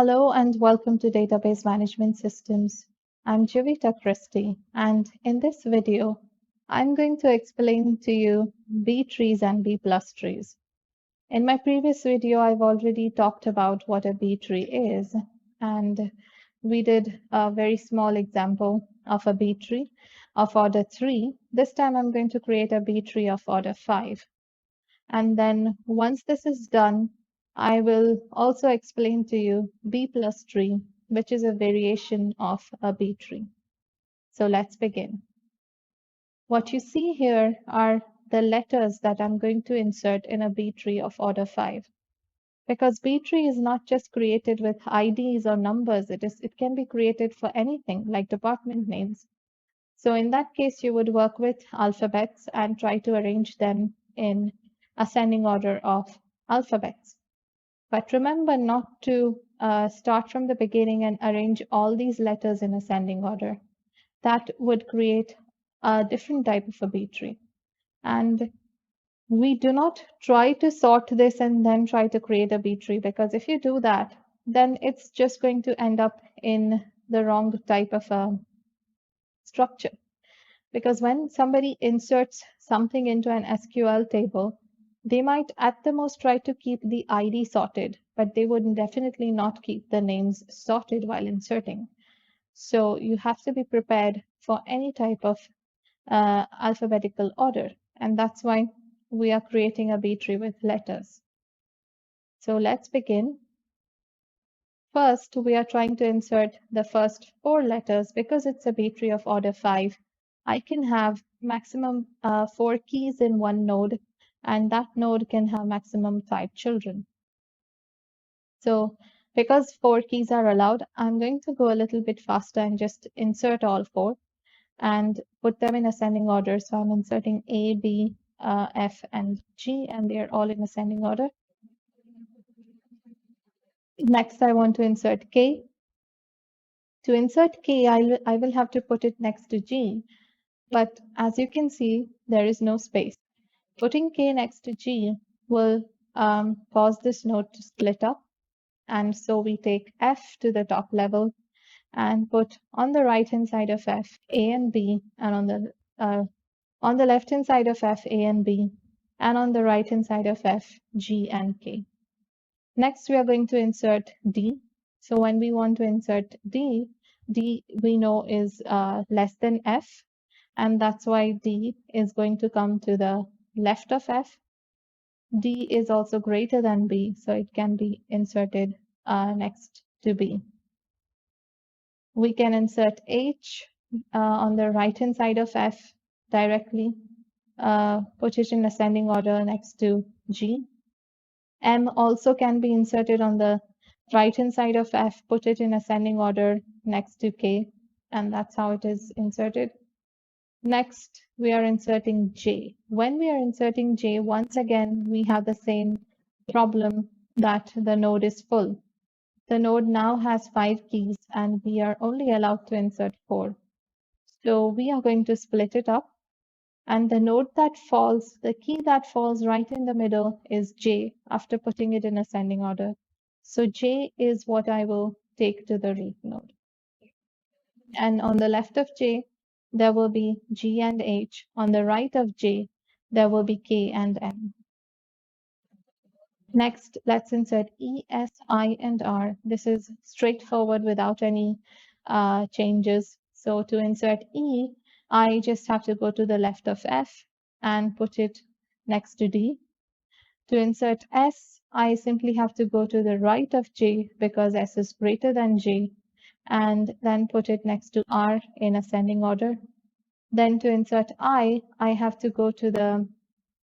Hello and welcome to Database Management Systems. I'm Jivita Christie, and in this video, I'm going to explain to you B trees and B plus trees. In my previous video, I've already talked about what a B tree is, and we did a very small example of a B tree of order 3. This time I'm going to create a B tree of order 5. And then once this is done, I will also explain to you B plus tree, which is a variation of a B tree. So let's begin. What you see here are the letters that I'm going to insert in a B tree of order 5. Because B tree is not just created with IDs or numbers, it can be created for anything like department names. So in that case, you would work with alphabets and try to arrange them in ascending order of alphabets. But remember not to start from the beginning and arrange all these letters in ascending order. That would create a different type of a B tree. And we do not try to sort this and then try to create a B tree, because if you do that, then it's just going to end up in the wrong type of a structure. Because when somebody inserts something into an SQL table, they might at the most try to keep the ID sorted, but they would definitely not keep the names sorted while inserting. So you have to be prepared for any type of alphabetical order. And that's why we are creating a B tree with letters. So let's begin. First, we are trying to insert the first 4 letters. Because it's a B tree of order 5, I can have maximum 4 keys in one node, and that node can have maximum 5 children. So because 4 keys are allowed, I'm going to go a little bit faster and just insert all 4 and put them in ascending order. So I'm inserting A, B, F, and G, and they're all in ascending order. Next, I want to insert K. To insert K, I will have to put it next to G, but as you can see, there is no space. Putting K next to G will cause this node to split up, and so we take F to the top level and put on the right hand side of F A and B, and on the left hand side of F A and B, and on the right hand side of F G and K. Next, we are going to insert D. So when we want to insert D, D we know is less than F, and that's why D is going to come to the left of F. D is also greater than B, so it can be inserted next to B. We can insert H on the right hand side of F directly, put it in ascending order next to G. M also can be inserted on the right hand side of F, put it in ascending order next to K, and that's how it is inserted. Next, we are inserting J. When we are inserting J, once again, we have the same problem that the node is full. The node now has 5 keys, and we are only allowed to insert 4. So we are going to split it up. And the node that falls, the key that falls right in the middle is J after putting it in ascending order. So J is what I will take to the root node. And on the left of J, there will be G and H. On the right of J, there will be K and M. Next, let's insert E, S, I, and R. This is straightforward without any changes. So to insert E, I just have to go to the left of F and put it next to D. To insert S, I simply have to go to the right of J because S is greater than J, and then put it next to R in ascending order. Then to insert I have to go to the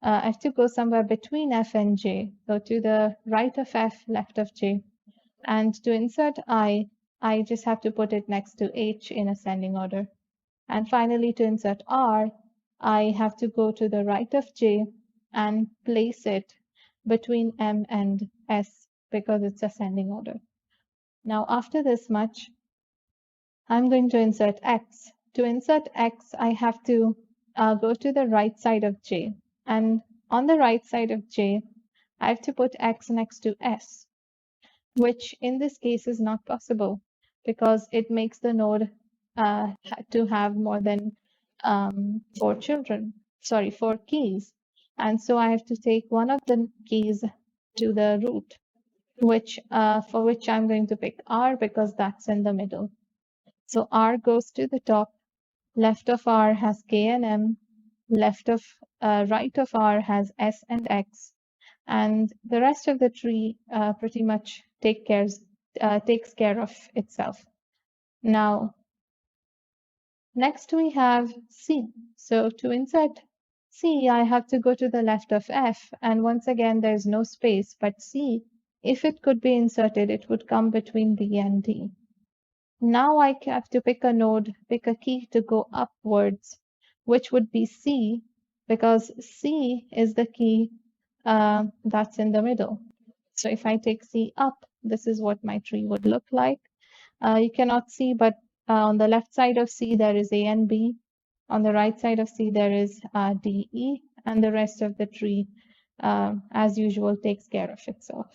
I have to go somewhere between F and J. So to the right of F, left of J. And to insert I just have to put it next to H in ascending order. And finally, to insert R, I have to go to the right of J and place it between M and S because it's ascending order. Now, after this much, I'm going to insert X. To insert X, I have to go to the right side of J. And on the right side of J, I have to put X next to S. which in this case is not possible because it makes the node to have more than 4 keys. And so I have to take one of the keys to the root, which for which I'm going to pick R because that's in the middle. So R goes to the top, left of R has K and M, right of R has S and X, and the rest of the tree pretty much takes care of itself. Now, next we have C. So to insert C, I have to go to the left of F, and once again, there's no space, but C, if it could be inserted, it would come between B and D. Now I have to pick a key to go upwards, which would be C, because C is the key that's in the middle. So if I take C up, this is what my tree would look like. You cannot see, but on the left side of C, there is A and B. On the right side of C, there is D, E, and the rest of the tree, as usual, takes care of itself.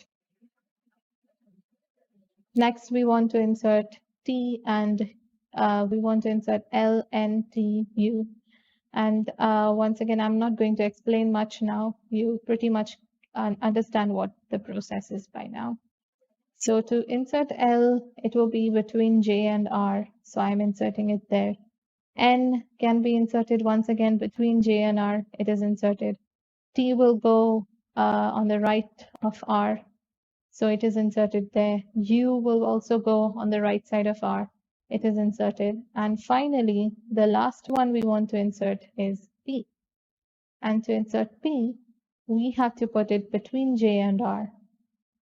Next, we want to insert T and we want to insert L, N, T, U. And once again, I'm not going to explain much now. You pretty much understand what the process is by now. So to insert L, it will be between J and R. So I'm inserting it there. N can be inserted once again between J and R. It is inserted. T will go on the right of R. So it is inserted there. U will also go on the right side of R. It is inserted. And finally, the last one we want to insert is P. And to insert P, we have to put it between J and R.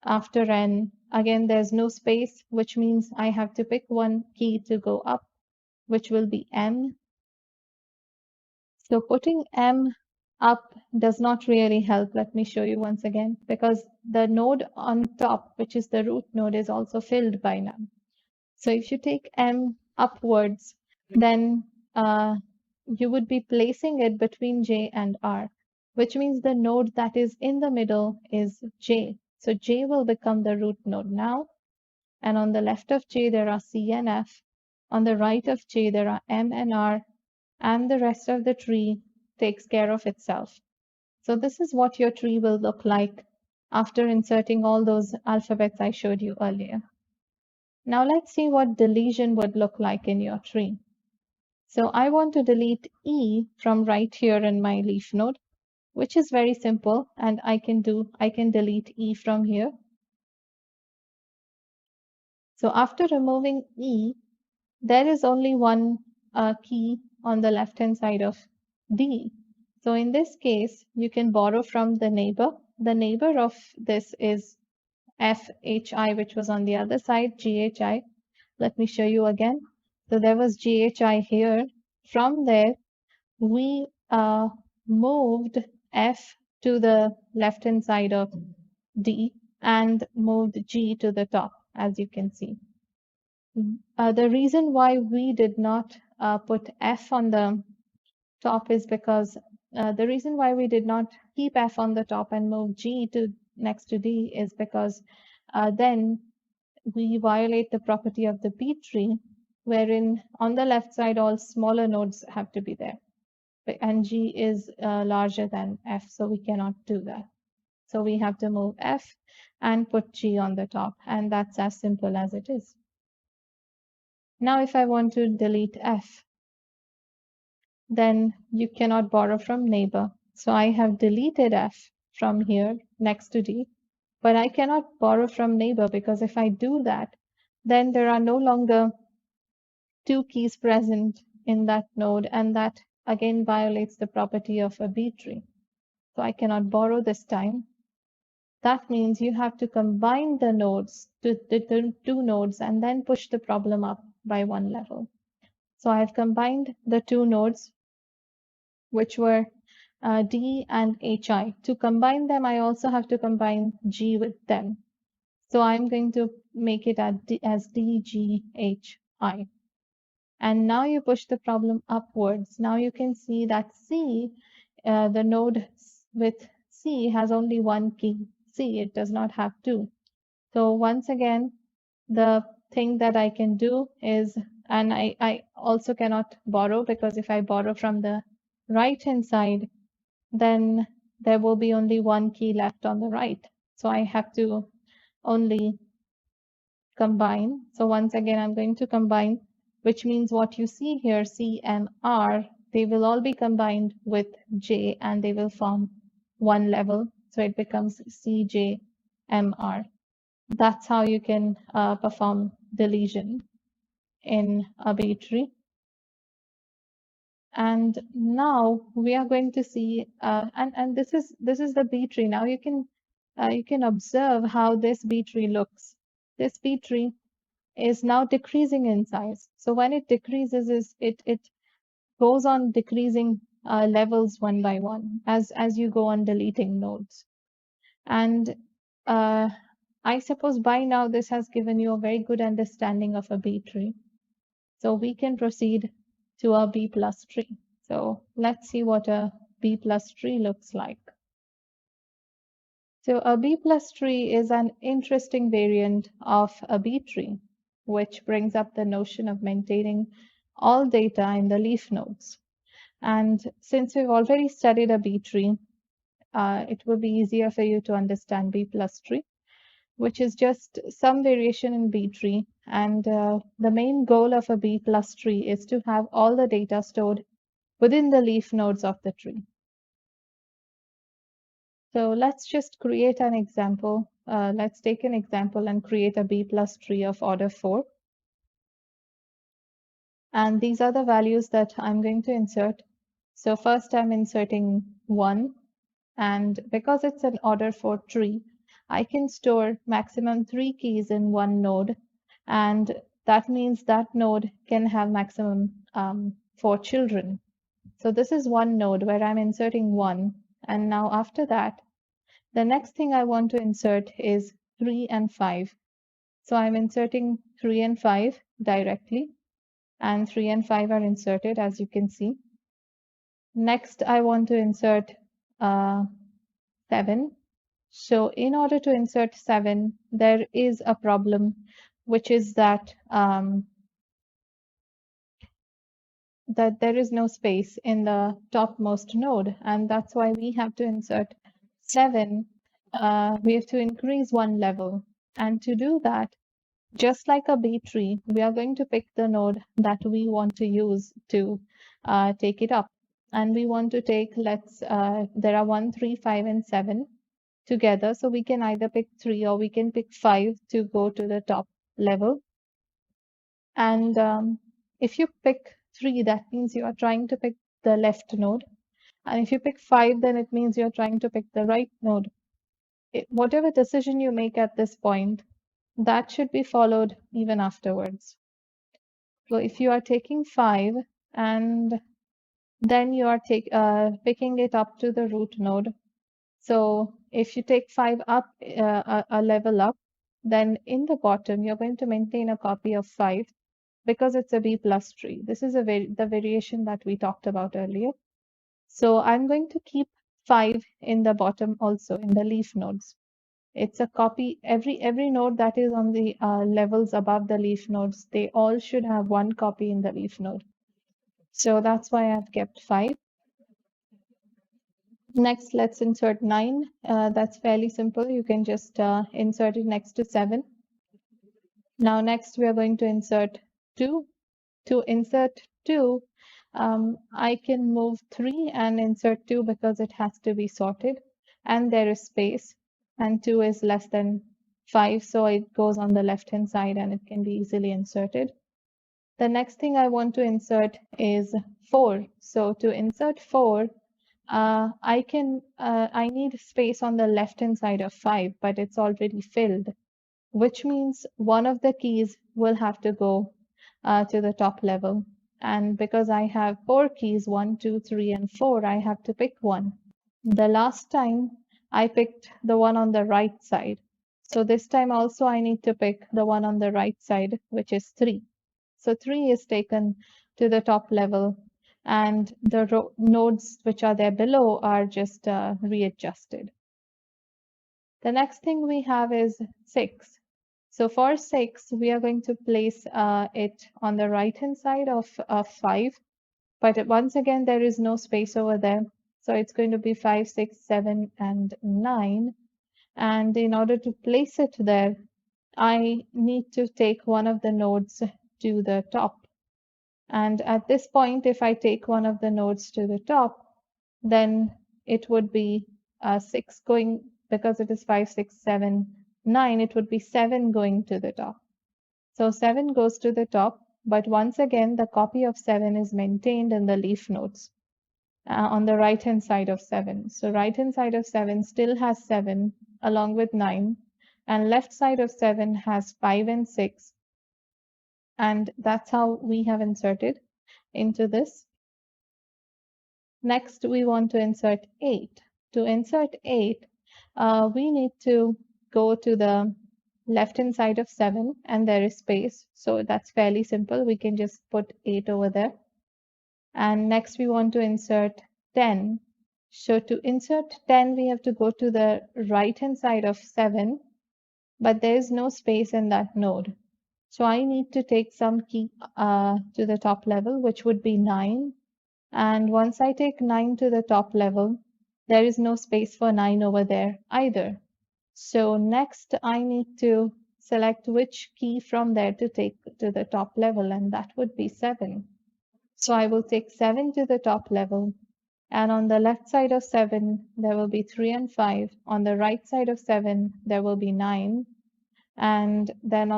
After N, again, there's no space, which means I have to pick one key to go up, which will be M. So putting M up does not really help. Let me show you once again, because the node on top, which is the root node, is also filled by now. So if you take M upwards, then you would be placing it between J and R, which means the node that is in the middle is J. So J will become the root node now. And on the left of J, there are C and F. On the right of J, there are M and R. And the rest of the tree takes care of itself. So this is what your tree will look like after inserting all those alphabets I showed you earlier. Now let's see what deletion would look like in your tree. So I want to delete E from right here in my leaf node, which is very simple, and I can delete E from here. So after removing E, there is only one key on the left-hand side of D. So in this case, you can borrow from the neighbor. The neighbor of this is FHI, which was on the other side, GHI. Let me show you again. So there was GHI here. From there, we moved F to the left-hand side of D and moved G to the top, as you can see. The reason why we did not put F on the top is because the reason why we did not keep F on the top and move G to next to D is because then we violate the property of the B tree, wherein on the left side all smaller nodes have to be there. And G is larger than F, so we cannot do that. So we have to move F and put G on the top, and that's as simple as it is. Now if I want to delete F, then you cannot borrow from neighbor. So I have deleted F from here next to D, but I cannot borrow from neighbor because if I do that, then there are no longer two keys present in that node, and that again violates the property of a B tree. So I cannot borrow this time. That means you have to combine the nodes, the two nodes, and then push the problem up by one level. So I've combined the two nodes, which were D and HI. To combine them, I also have to combine G with them. So I'm going to make it as DGHI. And now you push the problem upwards. Now you can see that C, the node with C has only one key. C, it does not have two. So once again, the thing that I can do is, and I also cannot borrow, because if I borrow from the right hand side, then there will be only one key left on the right. So I have to only combine. So once again, I'm going to combine, which means what you see here, C and R, they will all be combined with J and they will form one level. So it becomes CJMR. That's how you can perform deletion in a B tree. And now we are going to see, and this is the B tree. Now you can observe how this B tree looks. This B tree is now decreasing in size. So when it decreases, it goes on decreasing levels one by one as you go on deleting nodes. And I suppose by now this has given you a very good understanding of a B tree. So we can proceed to a B plus tree. So let's see what a B plus tree looks like. So a B plus tree is an interesting variant of a B tree, which brings up the notion of maintaining all data in the leaf nodes. And since we've already studied a B tree, it will be easier for you to understand B plus tree, which is just some variation in B tree. And the main goal of a B plus tree is to have all the data stored within the leaf nodes of the tree. So let's just create an example. Let's take an example and create a B plus tree of order 4. And these are the values that I'm going to insert. So first I'm inserting 1. And because it's an order 4 tree, I can store maximum 3 keys in one node. And that means that node can have maximum 4 children. So this is one node where I'm inserting 1. And now after that, the next thing I want to insert is 3 and 5. So I'm inserting 3 and 5 directly, and 3 and 5 are inserted, as you can see. Next, I want to insert 7. So in order to insert 7, there is a problem, which is that that there is no space in the topmost node, and that's why we have to insert 7. We have to increase one level, and to do that, just like a B tree, we are going to pick the node that we want to use to take it up, and we want to take, there are 1, 3, 5, and 7 together, so we can either pick 3 or we can pick 5 to go to the top level. And if you pick 3, that means you are trying to pick the left node. And if you pick 5, then it means you're trying to pick the right node. Whatever decision you make at this point, that should be followed even afterwards. So if you are taking 5 and then you are picking it up to the root node. So if you take 5 up, a level up, then in the bottom, you're going to maintain a copy of 5 because it's a B plus tree. This is the variation that we talked about earlier. So I'm going to keep 5 in the bottom also in the leaf nodes. It's a copy. Every node that is on the levels above the leaf nodes, they all should have one copy in the leaf node. So that's why I've kept 5. Next, let's insert 9. That's fairly simple. You can just insert it next to 7. Now next we are going to insert 2. To insert 2, I can move 3 and insert 2 because it has to be sorted, and there is space, and 2 is less than 5, so it goes on the left hand side and it can be easily inserted. The next thing I want to insert is 4. So to insert 4, I need space on the left hand side of 5, but it's already filled, which means one of the keys will have to go to the top level. And because I have 4 keys, 1, 2, 3, and 4, I have to pick one. The last time I picked the one on the right side. So this time also I need to pick the one on the right side, which is 3. So 3 is taken to the top level, and the nodes which are there below are just readjusted. The next thing we have is 6. So for 6, we are going to place it on the right-hand side of 5. But once again, there is no space over there. So it's going to be 5, 6, 7, and 9. And in order to place it there, I need to take one of the nodes to the top. And at this point, if I take one of the nodes to the top, then it would be 6 going, because it is 5, 6, 7, 9, it would be 7 going to the top. So 7 goes to the top, but once again, the copy of 7 is maintained in the leaf nodes on the right-hand side of 7. So right-hand side of 7 still has 7 along with 9, and left side of 7 has 5 and 6. And that's how we have inserted into this. Next, we want to insert 8. To insert 8, we need to go to the left-hand side of 7, and there is space. So that's fairly simple. We can just put 8 over there. And next, we want to insert 10. So to insert 10, we have to go to the right-hand side of 7, but there is no space in that node. So I need to take some key to the top level, which would be 9. And once I take 9 to the top level, there is no space for 9 over there either. So next I need to select which key from there to take to the top level, and that would be 7. So I will take 7 to the top level, and on the left side of 7, there will be 3 and 5. On the right side of 7, there will be 9. And then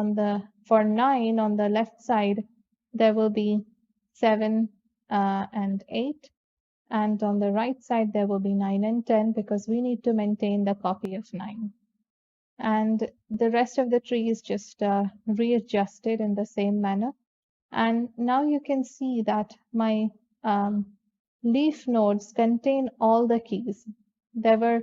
for 9 on the left side, there will be 7 and 8. And on the right side, there will be 9 and 10, because we need to maintain the copy of 9. And the rest of the tree is just readjusted in the same manner. And now you can see that my leaf nodes contain all the keys. There were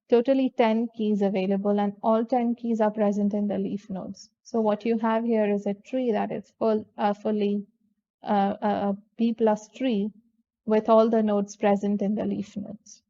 totally 10 keys available, and all 10 keys are present in the leaf nodes. So what you have here is a tree that is fully a B+ tree with all the nodes present in the leaf nodes.